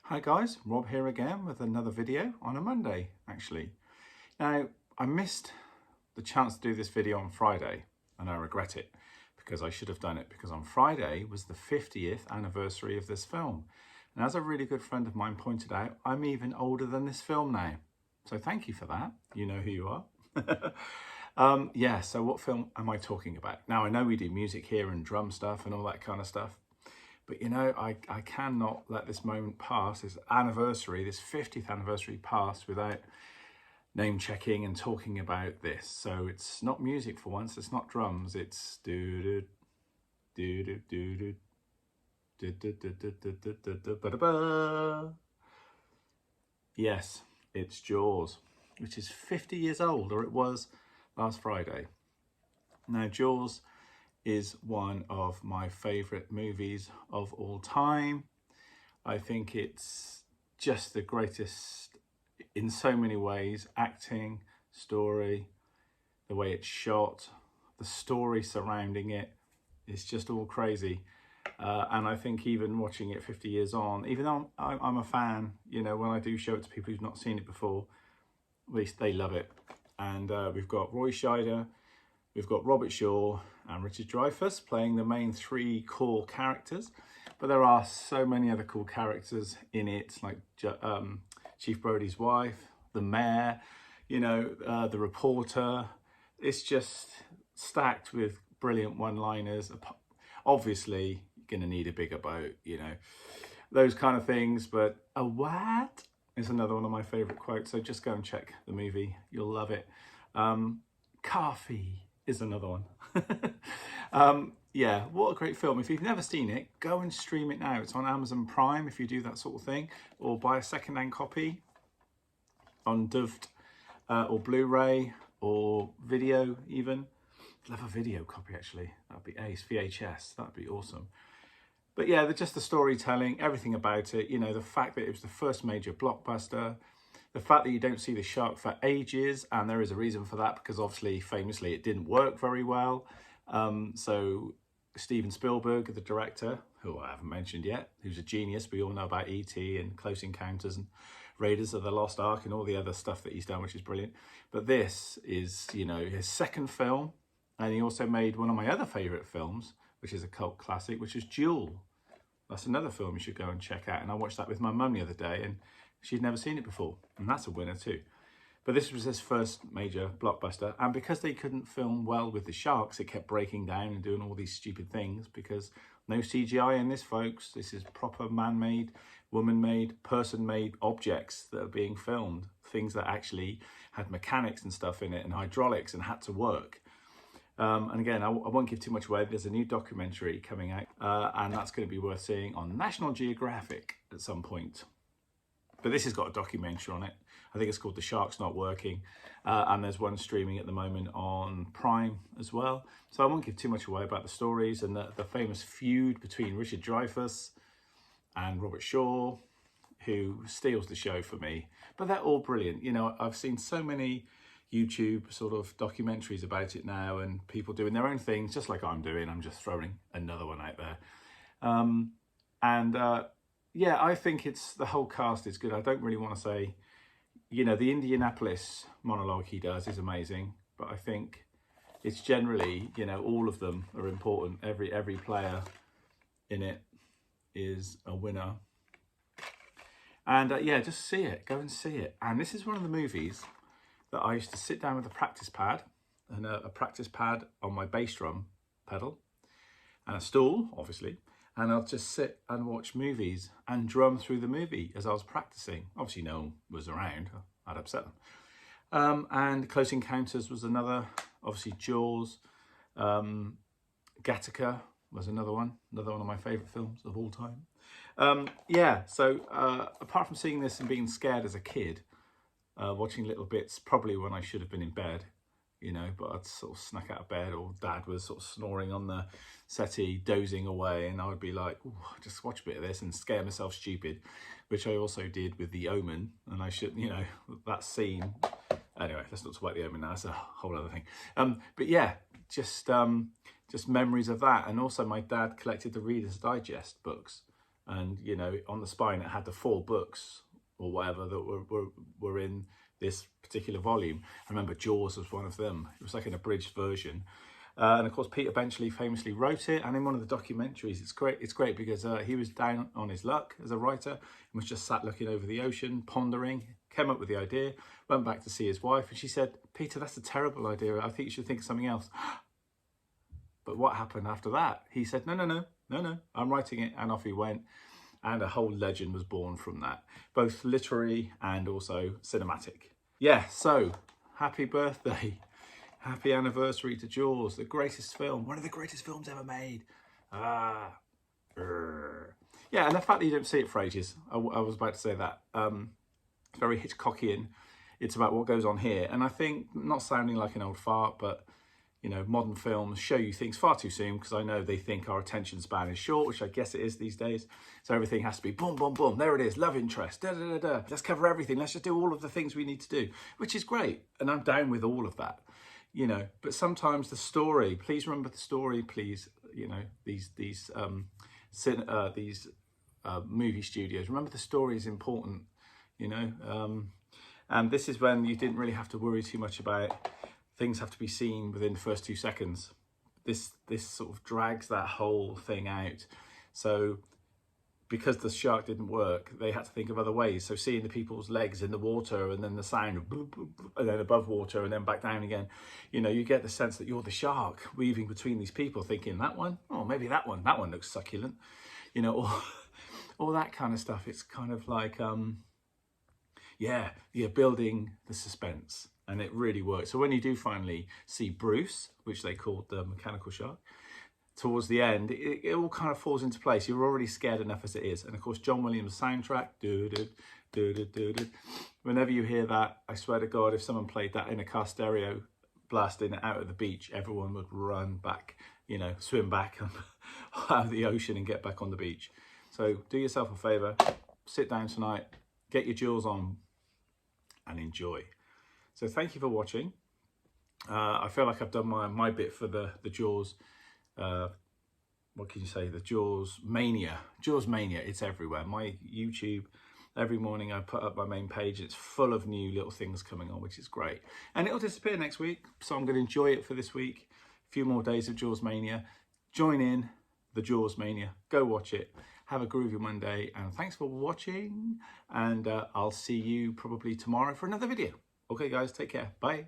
Hi guys, Rob here again with another video on a Monday actually. Now I missed the chance to do this video on Friday and I regret it because I should have done it because on Friday was the 50th anniversary of this film. And as a really good friend of mine pointed out, I'm even older than this film now. So thank you for that. You know who you are. Yeah, so what film am I talking about? Now I know we do music here and drum stuff and all that kind of stuff. But you know, I cannot let this moment pass, this anniversary, this 50th anniversary pass without name checking and talking about this. So it's not music for once, it's not drums, it's do do do do do do. Yes, it's Jaws, which is 50 years old, or it was last Friday. Now Jaws is one of my favourite movies of all time. I think it's just the greatest in so many ways. Acting, story, the way it's shot, the story surrounding it is just all crazy. And I think even watching it 50 years on, even though I'm a fan, you know, when I do show it to people who've not seen it before, at least they love it. And we've got Roy Scheider, we've got Robert Shaw and Richard Dreyfuss playing the main three core characters, but there are so many other cool characters in it, like Chief Brody's wife, the mayor, you know, the reporter. It's just stacked with brilliant one-liners. Obviously, you're gonna need a bigger boat, you know, those kind of things, but a what is another one of my favorite quotes, so just go and check the movie, you'll love it. Coffee is another one. Yeah, what a great film. If you've never seen it, go and stream it now. It's on Amazon Prime if you do that sort of thing, or buy a second-hand copy on Doved or Blu-ray or video even. I'd love a video copy actually. That'd be ace. VHS, that'd be awesome. But yeah, just the storytelling, everything about it, you know, the fact that it was the first major blockbuster, the fact that you don't see the shark for ages, and there is a reason for that because obviously, famously, it didn't work very well. So Steven Spielberg, the director, who I haven't mentioned yet, who's a genius, we all know about E.T. and Close Encounters and Raiders of the Lost Ark and all the other stuff that he's done, which is brilliant. But this is, you know, his second film, and he also made one of my other favourite films, which is a cult classic, which is Duel. That's another film you should go and check out. And I watched that with my mum the other day, and she'd never seen it before, and that's a winner too. But this was his first major blockbuster, and because they couldn't film well with the sharks, it kept breaking down and doing all these stupid things because no CGI in this, folks. This is proper man-made, woman-made, person-made objects that are being filmed, things that actually had mechanics and stuff in it and hydraulics and had to work. And again, I won't give too much away. There's a new documentary coming out, and that's going to be worth seeing on National Geographic at some point. But this has got a documentary on it. I think it's called The Shark's Not Working. And there's one streaming at the moment on Prime as well. So I won't give too much away about the stories and the famous feud between Richard Dreyfuss and Robert Shaw, who steals the show for me. But they're all brilliant. You know, I've seen so many YouTube sort of documentaries about it now and people doing their own things, just like I'm doing. I'm just throwing another one out there. Yeah, I think it's the whole cast is good. I don't really want to say, you know, the Indianapolis monologue he does is amazing, but I think it's generally, you know, all of them are important. Every player in it is a winner. And yeah, just see it, go and see it. And this is one of the movies that I used to sit down with a practice pad and a practice pad on my bass drum pedal and a stool, obviously. And I'll just sit and watch movies and drum through the movie as I was practicing. Obviously no one was around, I'd upset them. And Close Encounters was another, obviously Jaws. Gattaca was another one of my favourite films of all time. Yeah, so apart from seeing this and being scared as a kid, watching little bits, probably when I should have been in bed, you know, but I'd sort of snuck out of bed, or Dad was sort of snoring on the settee, dozing away, and I would be like, just watch a bit of this and scare myself stupid, which I also did with The Omen, and I should, you know, that scene. Anyway, let's not talk about The Omen now, that's a whole other thing. But yeah, just memories of that, and also my dad collected the Reader's Digest books, and you know, on the spine it had the 4 books or whatever that were in this particular volume. I remember Jaws was one of them. It was like an abridged version. And of course, Peter Benchley famously wrote it. And in one of the documentaries, it's great because he was down on his luck as a writer and was just sat looking over the ocean, pondering, came up with the idea, went back to see his wife, and she said, "Peter, that's a terrible idea. I think you should think of something else." But what happened after that? He said, no, I'm writing it. And off he went. And a whole legend was born from that, both literary and also cinematic. Yeah, so happy birthday. Happy anniversary to Jaws, the greatest film, one of the greatest films ever made. Yeah, and the fact that you don't see it for ages, I was about to say that. It's very Hitchcockian. It's about what goes on here. And I think, not sounding like an old fart, but you know, modern films show you things far too soon, because I know they think our attention span is short, which I guess it is these days. So everything has to be boom, boom, boom. There it is, love interest, da, da, da, da. Let's cover everything. Let's just do all of the things we need to do, which is great. And I'm down with all of that, you know. But sometimes the story, please remember the story, please, you know, these movie studios, remember the story is important, you know. And this is when you didn't really have to worry too much about things have to be seen within the first 2 seconds. This sort of drags that whole thing out. So because the shark didn't work, they had to think of other ways. So seeing the people's legs in the water, and then the sound of boop, boop, boop, and then above water and then back down again, you know, you get the sense that you're the shark weaving between these people, thinking that one, oh, maybe that one looks succulent, you know, or all that kind of stuff. It's kind of like, yeah, you're building the suspense. And it really works. So when you do finally see Bruce, which they called the mechanical shark, towards the end, it all kind of falls into place. You're already scared enough as it is. And of course, John Williams' soundtrack, whenever you hear that, I swear to God, if someone played that in a car stereo, blasting it out of the beach, everyone would run back, you know, swim back out of the ocean and get back on the beach. So do yourself a favor, sit down tonight, get your Jaws on and enjoy. So thank you for watching. I feel like I've done my bit for the Jaws, what can you say, the Jaws mania. Jaws mania, it's everywhere. My YouTube, every morning I put up my main page, it's full of new little things coming on, which is great. And it'll disappear next week, so I'm going to enjoy it for this week. A few more days of Jaws mania. Join in the Jaws mania. Go watch it. Have a groovy Monday, and thanks for watching. And I'll see you probably tomorrow for another video. Okay guys, take care. Bye.